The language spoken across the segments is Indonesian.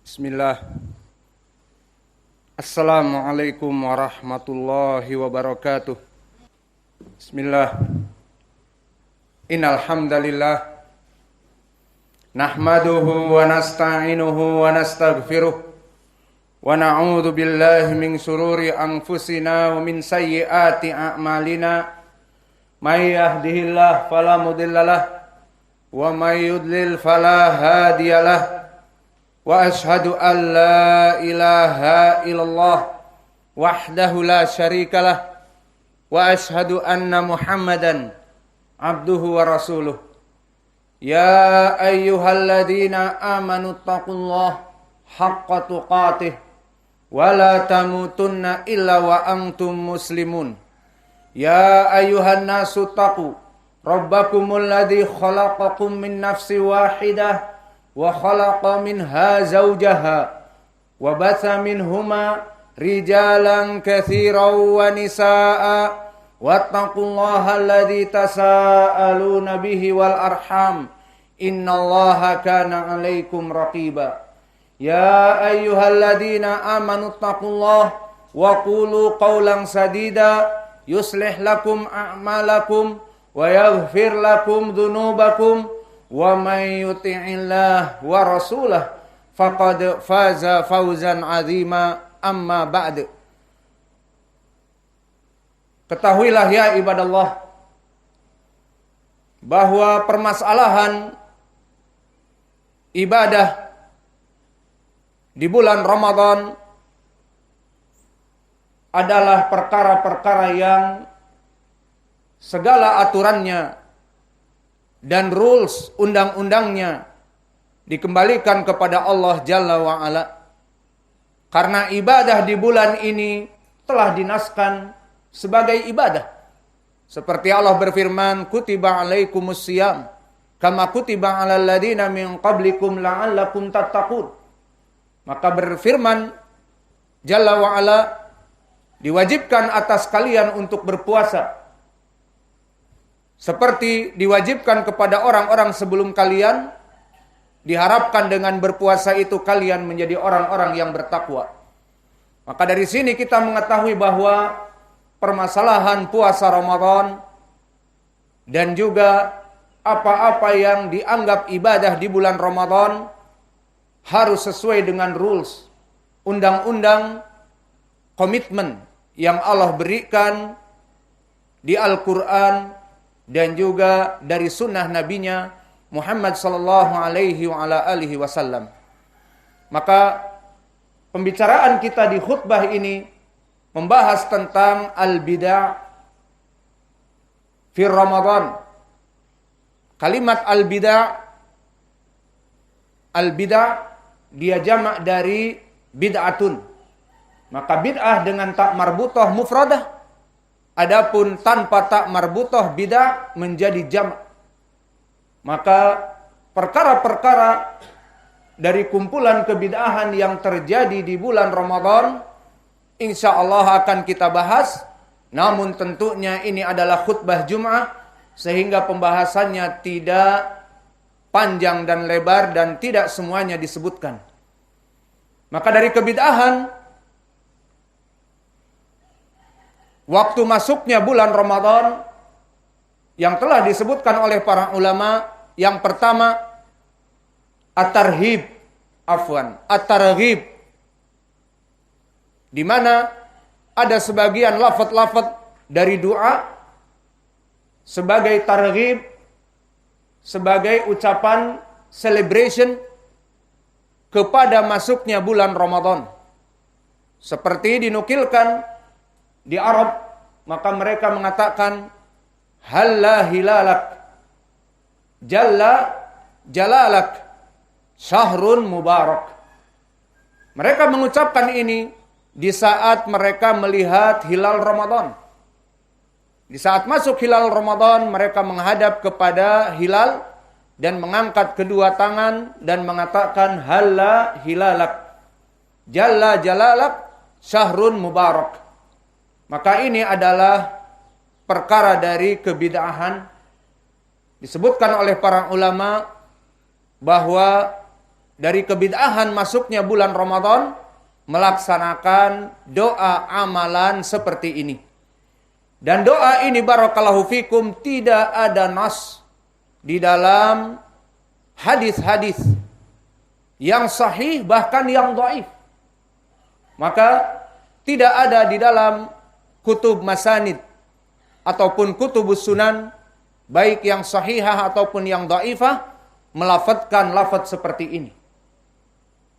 Bismillah. Assalamualaikum warahmatullahi wabarakatuh. Bismillah. Innal hamdalillah nahmaduhu wa nasta'inuhu wa nastaghfiruh wa na'udzu billahi min shururi anfusina wa min sayyiati a'malina. May yahdihillahu fala mudhillalah wa may yudlil fala hadiyalah. Wa ashhadu an la ilaha illallah wahdahu la syarikalah wa ashhadu anna Muhammadan abduhu wa rasuluh. Ya ayyuhalladzina amanu taqullaha haqqa tuqatih wa la tamutunna illa wa antum muslimun. Ya ayyuhan nasu taqu rabbakumul ladzi khalaqakum min nafsin wahidah wa khalaqa minha zawjaha wa batha minhuma rijalan katsiran wa nisaa wattaqullaha alladzi tasaaluna bihi wal arham innallaha kana 'alaikum raqiba. Ya ayyuhalladzina amanu taqullaha wa qulu qawlan sadida yuslih lakum a'malakum wa yaghfir lakum dhunubakum wa may yuti'illah wa rasulah faqad faza fawzan 'azima. Amma ba'd. Ketahuilah ya ibadallah bahwa permasalahan ibadah di bulan Ramadan adalah perkara-perkara yang segala aturannya dan rules undang-undangnya dikembalikan kepada Allah Jalla wa'ala. Karena ibadah di bulan ini telah dinaskan sebagai ibadah. Seperti Allah berfirman, kutiba alaikumus siyam kama kutiba alal ladina min qablikum la'allakum tattaqun. Maka berfirman Jalla wa'ala, diwajibkan atas kalian untuk berpuasa seperti diwajibkan kepada orang-orang sebelum kalian. Diharapkan dengan berpuasa itu kalian menjadi orang-orang yang bertakwa. Maka dari sini kita mengetahui bahwa permasalahan puasa Ramadan dan juga apa-apa yang dianggap ibadah di bulan Ramadan harus sesuai dengan rules, undang-undang, komitmen yang Allah berikan di Al-Quran dan juga dari sunnah nabinya Muhammad sallallahu alaihi wa ala alihi wasallam. Maka pembicaraan kita di khutbah ini membahas tentang al-bid'ah fi Ramadan. Kalimat al-bid'ah dia jamak dari bid'atun. Maka bid'ah dengan tak marbutah mufradah. Adapun tanpa tak marbutah bid'ah menjadi jam'. Maka perkara-perkara dari kumpulan kebid'ahan yang terjadi di bulan Ramadan insya Allah akan kita bahas. Namun tentunya ini adalah khutbah Jum'ah sehingga pembahasannya tidak panjang dan lebar dan tidak semuanya disebutkan. Maka dari kebid'ahan, waktu masuknya bulan Ramadan yang telah disebutkan oleh para ulama, yang pertama at-targhib, di mana ada sebagian lafaz-lafaz dari doa sebagai targhib, sebagai ucapan celebration kepada masuknya bulan Ramadan. Seperti dinukilkan di Arab, maka mereka mengatakan halla hilalak jalla jalalak syahrun mubarak. Mereka mengucapkan ini di saat mereka melihat hilal Ramadan. Di saat masuk hilal Ramadan, mereka menghadap kepada hilal dan mengangkat kedua tangan dan mengatakan halla hilalak jalla jalalak syahrun mubarak. Maka ini adalah perkara dari kebid'ahan. Disebutkan oleh para ulama bahwa dari kebid'ahan masuknya bulan Ramadan melaksanakan doa amalan seperti ini. Dan doa ini barakallahu fikum tidak ada nas di dalam hadis-hadis yang sahih bahkan yang dhaif. Maka tidak ada di dalam kutub masanid ataupun kutubus sunan baik yang sahihah ataupun yang dhaifah melafadzkan lafadz seperti ini.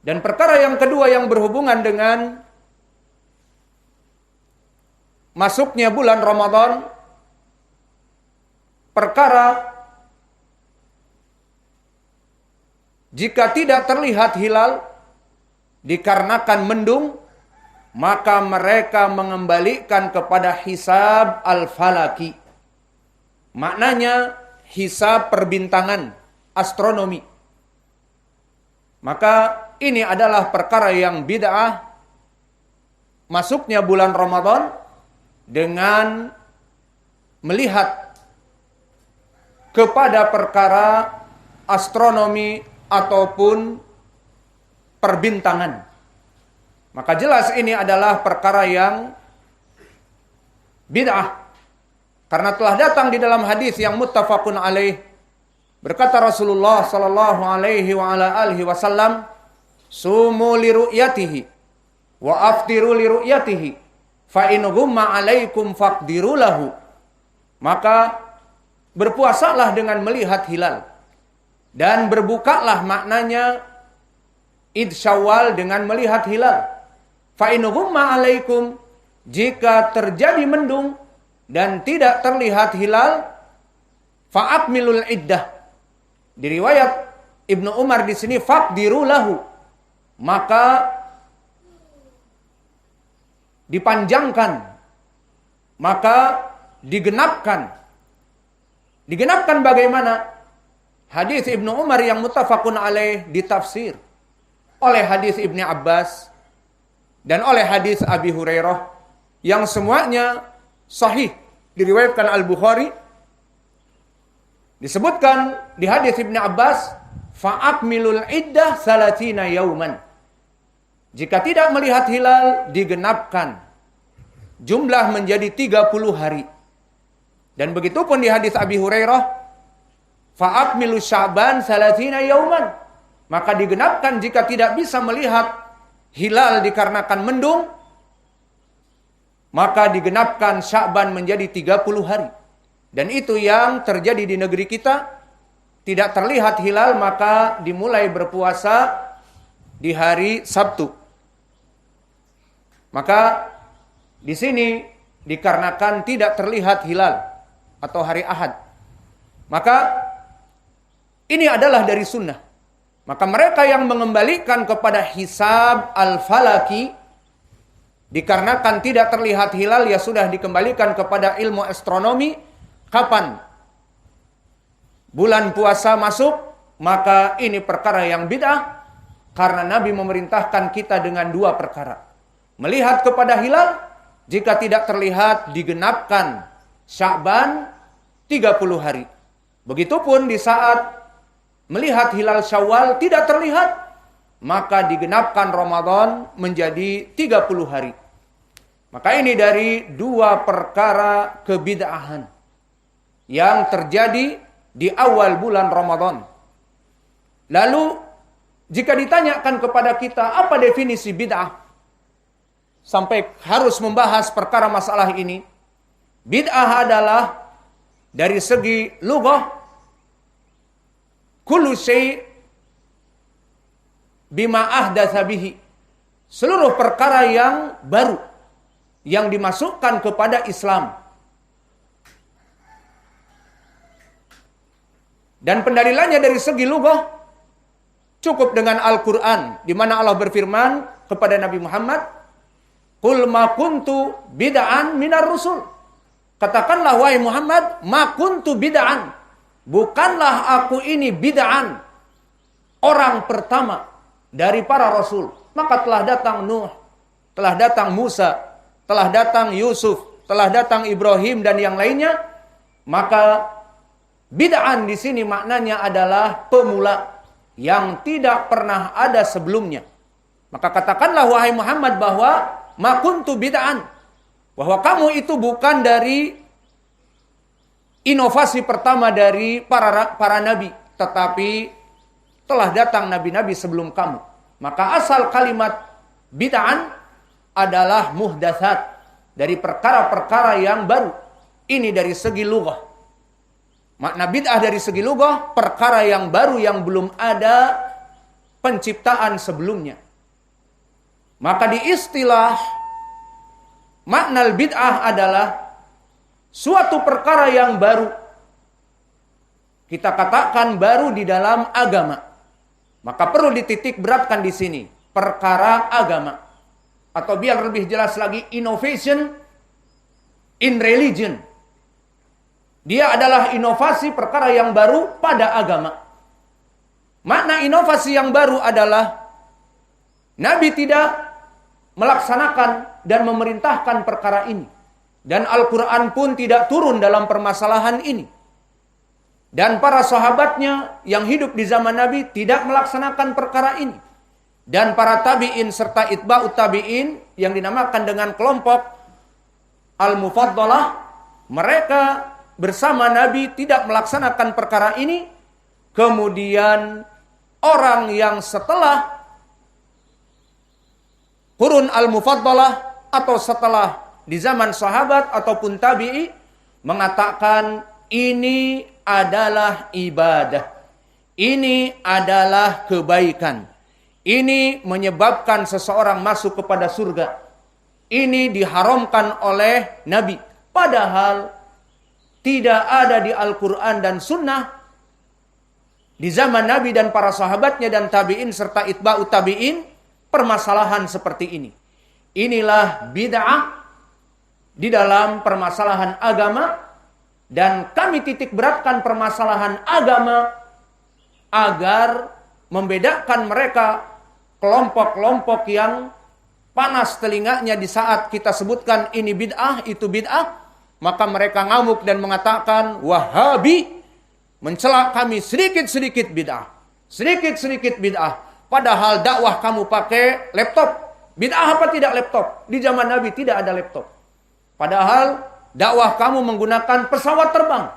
Dan perkara yang kedua yang berhubungan dengan masuknya bulan Ramadan, perkara jika tidak terlihat hilal dikarenakan mendung, maka mereka mengembalikan kepada hisab al-falaki. Maknanya hisab perbintangan, astronomi. Maka ini adalah perkara yang bid'ah masuknya bulan Ramadan dengan melihat kepada perkara astronomi ataupun perbintangan. Maka jelas ini adalah perkara yang bid'ah. Karena telah datang di dalam hadis yang muttafaqun alaih, berkata Rasulullah sallallahu alaihi wa ala alihi wasallam, "Sumu li ru'yatihi wa aftiru li ru'yatihi, fa in ghumma 'alaikum faqdiru lahu." Maka berpuasalah dengan melihat hilal dan berbukalah, maknanya Id Syawal dengan melihat hilal. Fa in ghumma 'alaikum, jika terjadi mendung dan tidak terlihat hilal, fa akmilul iddah. Di riwayat Ibnu Umar di sini faqdiru lahu, maka dipanjangkan, maka digenapkan. Digenapkan bagaimana? Hadis Ibnu Umar yang muttafaqun alaih ditafsir oleh hadis Ibnu Abbas dan oleh hadis Abi Hurairah yang semuanya sahih, diriwayatkan Al-Bukhari. Disebutkan di hadis Ibnu Abbas, fa'akmilul iddah salatina yauman. Jika tidak melihat hilal, digenapkan. Jumlah menjadi 30 hari. Dan begitu pun di hadis Abi Hurairah, fa'akmilu sya'ban salatina yauman. Maka digenapkan jika tidak bisa melihat hilal dikarenakan mendung, maka digenapkan Sya'ban menjadi 30 hari. Dan itu yang terjadi di negeri kita. Tidak terlihat hilal, maka dimulai berpuasa di hari Sabtu. Maka di sini dikarenakan tidak terlihat hilal atau hari Ahad, maka ini adalah dari sunnah. Maka mereka yang mengembalikan kepada hisab al-falaki dikarenakan tidak terlihat hilal, ya sudah dikembalikan kepada ilmu astronomi. Kapan bulan puasa masuk, maka ini perkara yang bid'ah. Karena Nabi memerintahkan kita dengan dua perkara. Melihat kepada hilal, jika tidak terlihat digenapkan Sya'ban 30 hari. Begitupun di saat melihat hilal Syawal tidak terlihat, maka digenapkan Ramadan menjadi 30 hari. Maka ini dari dua perkara kebid'ahan yang terjadi di awal bulan Ramadan. Lalu jika ditanyakan kepada kita apa definisi bid'ah, sampai harus membahas perkara masalah ini. Bid'ah adalah dari segi lughah kullu syai' bima ahdatsa bihi, seluruh perkara yang baru yang dimasukkan kepada Islam. Dan pendalilannya dari segi lughah cukup dengan Al-Qur'an, di mana Allah berfirman kepada Nabi Muhammad, "Qul ma kuntu bid'an minar rusul." Katakanlah wahai Muhammad, ma kuntu bid'an, bukanlah aku ini bid'an, orang pertama dari para rasul. Maka telah datang Nuh, telah datang Musa, telah datang Yusuf, telah datang Ibrahim dan yang lainnya. Maka bid'an di sini maknanya adalah pemula yang tidak pernah ada sebelumnya. Maka katakanlah wahai Muhammad bahwa ma kuntu bid'an, bahwa kamu itu bukan dari inovasi pertama dari para nabi, tetapi telah datang nabi-nabi sebelum kamu. Maka asal kalimat bid'an adalah muhdatsat, dari perkara-perkara yang baru. Ini dari segi lughah. Makna bid'ah dari segi lughah, perkara yang baru yang belum ada penciptaan sebelumnya. Maka di istilah makna bid'ah adalah suatu perkara yang baru. Kita katakan baru di dalam agama. Maka perlu dititik beratkan di sini, perkara agama. Atau biar lebih jelas lagi, innovation in religion. Dia adalah inovasi perkara yang baru pada agama. Makna inovasi yang baru adalah Nabi tidak melaksanakan dan memerintahkan perkara ini. Dan Al-Quran pun tidak turun dalam permasalahan ini. Dan para sahabatnya yang hidup di zaman Nabi tidak melaksanakan perkara ini. Dan para tabi'in serta itba'ut tabi'in yang dinamakan dengan kelompok Al-Mufaddalah, mereka bersama Nabi tidak melaksanakan perkara ini. Kemudian orang yang setelah Qurun Al-Mufaddalah atau setelah di zaman sahabat ataupun tabi'i mengatakan ini adalah ibadah. Ini adalah kebaikan. Ini menyebabkan seseorang masuk kepada surga. Ini diharamkan oleh Nabi. Padahal tidak ada di Al-Quran dan Sunnah di zaman Nabi dan para sahabatnya dan tabi'in serta itba'ut tabi'in permasalahan seperti ini. Inilah bid'ah di dalam permasalahan agama, dan kami titik beratkan permasalahan agama agar membedakan mereka kelompok-kelompok yang panas telinganya di saat kita sebutkan ini bid'ah, itu bid'ah. Maka mereka ngamuk dan mengatakan Wahabi mencela kami sedikit-sedikit bid'ah. Sedikit-sedikit bid'ah. Padahal dakwah kamu pakai laptop. Bid'ah apa tidak laptop? Di zaman Nabi tidak ada laptop. Padahal dakwah kamu menggunakan pesawat terbang.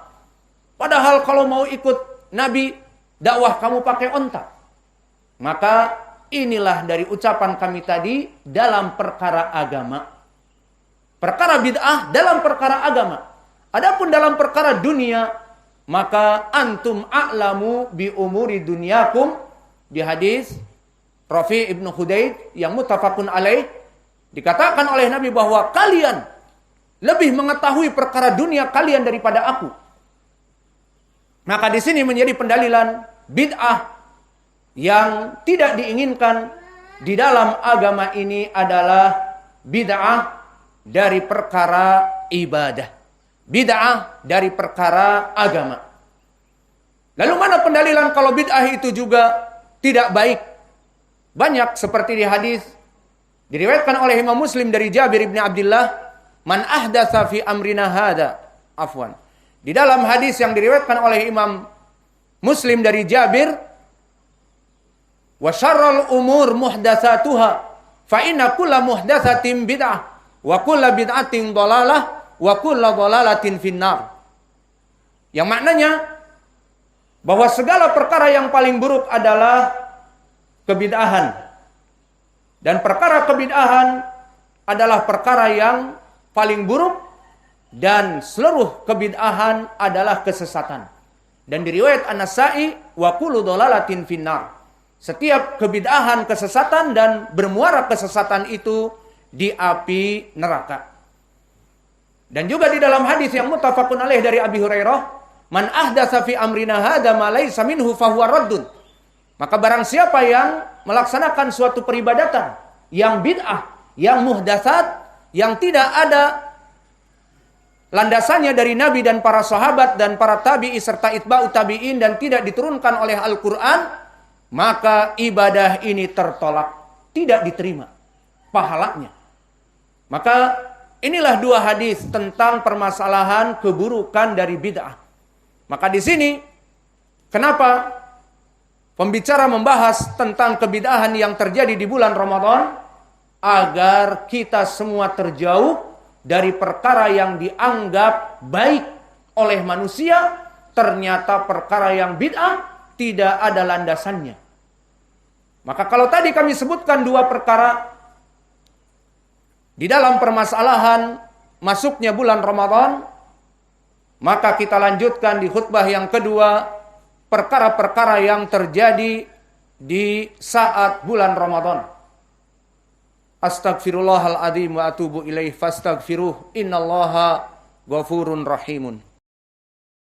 Padahal kalau mau ikut Nabi, dakwah kamu pakai onta. Maka inilah dari ucapan kami tadi dalam perkara agama. Perkara bid'ah dalam perkara agama. Adapun dalam perkara dunia, maka antum a'lamu bi umuri dunyakum, di hadis Rafi' ibn Khudaid yang muttafaqun alaih, dikatakan oleh Nabi bahwa kalian lebih mengetahui perkara dunia kalian daripada aku. Maka di sini menjadi pendalilan bid'ah yang tidak diinginkan di dalam agama ini adalah bid'ah dari perkara ibadah. Bid'ah dari perkara agama. Lalu mana pendalilan kalau bid'ah itu juga tidak baik? Banyak seperti di hadis diriwayatkan oleh Imam Muslim dari Jabir bin Abdullah, man ahdatsa fi amrina hada, afwan. Di dalam hadis yang diriwayatkan oleh Imam Muslim dari Jabir, wa syarrul umur muhdatsatuha fa inna kulla muhdatsatin bid'ah wa kulla bid'atin dhalalah wa kulla dhalalatin finnar. Yang maknanya bahwa segala perkara yang paling buruk adalah kebid'ahan. Dan perkara kebid'ahan adalah perkara yang paling buruk, dan seluruh kebid'ahan adalah kesesatan. Dan di riwayat An-Nasa'i wa kullu dhalalatin finnar. Setiap kebid'ahan kesesatan dan bermuara kesesatan itu di api neraka. Dan juga di dalam hadis yang muttafaqun alaih dari Abi Hurairah, man ahdatsa fi amrina hadza ma laysa minhu fahuwa raddun. Maka barang siapa yang melaksanakan suatu peribadatan yang bid'ah, yang muhdatsat, yang tidak ada landasannya dari Nabi dan para sahabat dan para tabi'i serta itba'ut tabi'in dan tidak diturunkan oleh Al-Quran, maka ibadah ini tertolak, tidak diterima pahalanya. Maka inilah dua hadis tentang permasalahan keburukan dari bid'ah. Maka di sini kenapa pembicara membahas tentang kebid'ahan yang terjadi di bulan Ramadan agar kita semua terjauh dari perkara yang dianggap baik oleh manusia, ternyata perkara yang bid'ah tidak ada landasannya. Maka kalau tadi kami sebutkan dua perkara di dalam permasalahan masuknya bulan Ramadan, maka kita lanjutkan di khutbah yang kedua perkara-perkara yang terjadi di saat bulan Ramadan. Astaghfirullahaladzim wa atubu ilaih fastaghfiruh innallaha ghafurun rahimun.